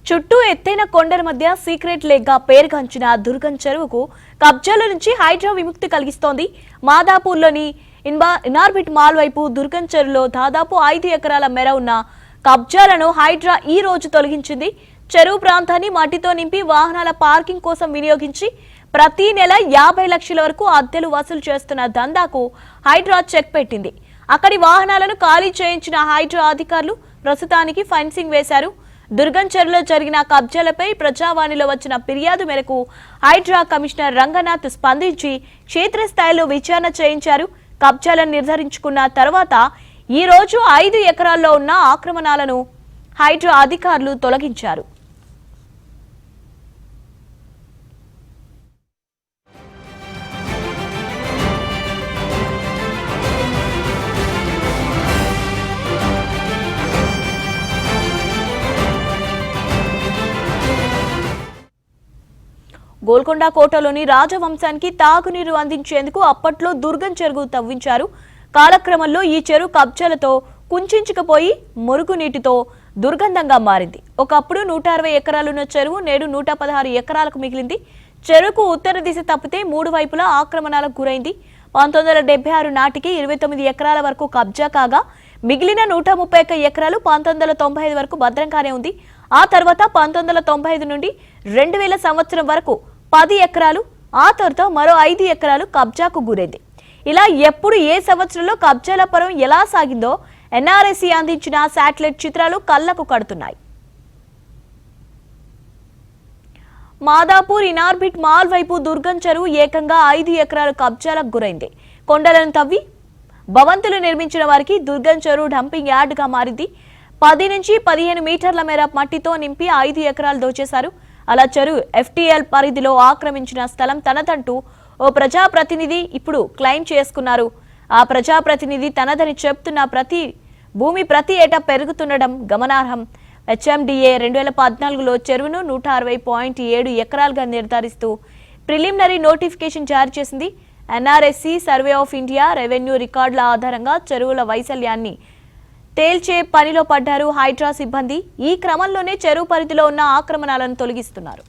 చుట్టూ ఎత్తైన కొండల మధ్య సీక్రెట్ లేక్ గా పేరుగాంచిన దుర్గం చెరువుకు కబ్జాల నుంచి హైడ్రా విముక్తి కలిగిస్తోంది. మాదాపూర్లోని ఇనార్బిట్ మాల్ వైపు దుర్గం చెరువులో దాదాపు 5 ఎకరాల మేర ఉన్న కబ్జాలను హైడ్రా ఈ రోజు తొలగించింది. చెరువు ప్రాంతాన్ని మట్టితో నింపి వాహనాల పార్కింగ్ కోసం వినియోగించి ప్రతి నెల 50 లక్షల వరకు అద్దెలు వసూలు చేస్తున్న దందాకు హైడ్రా చెక్ పెట్టింది. అక్కడి వాహనాలను ఖాళీ చేయించిన హైడ్రా అధికారులు ప్రస్తుతానికి ఫెన్సింగ్ వేశారు. దుర్గం చెరువులో జరిగిన కబ్జాలపై ప్రజావాణిలో వచ్చిన ఫిర్యాదు మేరకు హైడ్రా కమిషనర్ రంగనాథ్ స్పందించి క్షేత్రస్థాయిలో విచారణ చేయించారు. కబ్జాలను నిర్ధారించుకున్న తర్వాత ఈ రోజు 5 ఎకరాల్లో ఉన్న ఆక్రమణలను హైడ్రా అధికారులు తొలగించారు. గోల్కొండ కోటలోని రాజవంశానికి తాగునీరు అందించేందుకు అప్పట్లో దుర్గం చెరువు తవ్వించారు. కాలక్రమంలో ఈ చెరువు కబ్జాలతో కుంచుకుపోయి మురుగునీటితో దుర్గంధంగా మారింది. ఒకప్పుడు 160 ఎకరాలున్న చెరువు నేడు 116 ఎకరాలకు మిగిలింది. చెరువుకు ఉత్తర దిశ తప్పితే 3 వైపులా ఆక్రమణలకు గురైంది. 1976 నాటికి 29 ఎకరాల వరకు కబ్జా కాగా మిగిలిన 131 ఎకరాలు 1995 వరకు భద్రంగానే ఉంది. ఆ తర్వాత 1995 నుండి 2000 సంవత్సరం వరకు 10 ఎకరాలు, ఆ తర్వాత మరో 5 ఎకరాలు కబ్జాకు గురైంది. ఇలా ఎప్పుడు ఏ సంవత్సరంలో కబ్జాల పరం ఎలా సాగిందో ఎన్ఆర్ఎస్సీ అందించిన శాటిలైట్ చిత్రాలు కళ్లకు కడుతున్నాయి. మాదాపూర్ ఇనార్బిట్ మాల్ వైపు దుర్గం చెరువు ఏకంగా 5 ఎకరాలు కబ్జాలకు గురైంది. కొండలను తవ్వి భవంతులు నిర్మించిన వారికి దుర్గం చెరువు డంపింగ్ యార్డ్ గా మారింది. 10 నుంచి 15 మీటర్ల మేర మట్టితో నింపి 5 ఎకరాలు దోచేశారు. అలా చెరువు FTL పరిధిలో ఆక్రమించిన స్థలం తనదంటూ ఓ ప్రజాప్రతినిధి ఇప్పుడు క్లెయిమ్ చేసుకున్నారు. ఆ ప్రజాప్రతినిధి తనదని చెప్తున్న భూమి ప్రతి ఏటా పెరుగుతుండడం గమనార్హం. HMDA 2014లో చెరువును 160.7 ఎకరాలుగా నిర్ధారిస్తూ ప్రిలిమినరీ నోటిఫికేషన్ జారీ చేసింది. NRSC survey of India revenue రికార్డుల ఆధారంగా చెరువుల వైశాల్యాన్ని తేల్చే పనిలో పడ్డారు హైడ్రా సిబ్బంది. ఈ క్రమంలోనే చెరువు పరిధిలో ఉన్న ఆక్రమణలను తొలగిస్తున్నారు.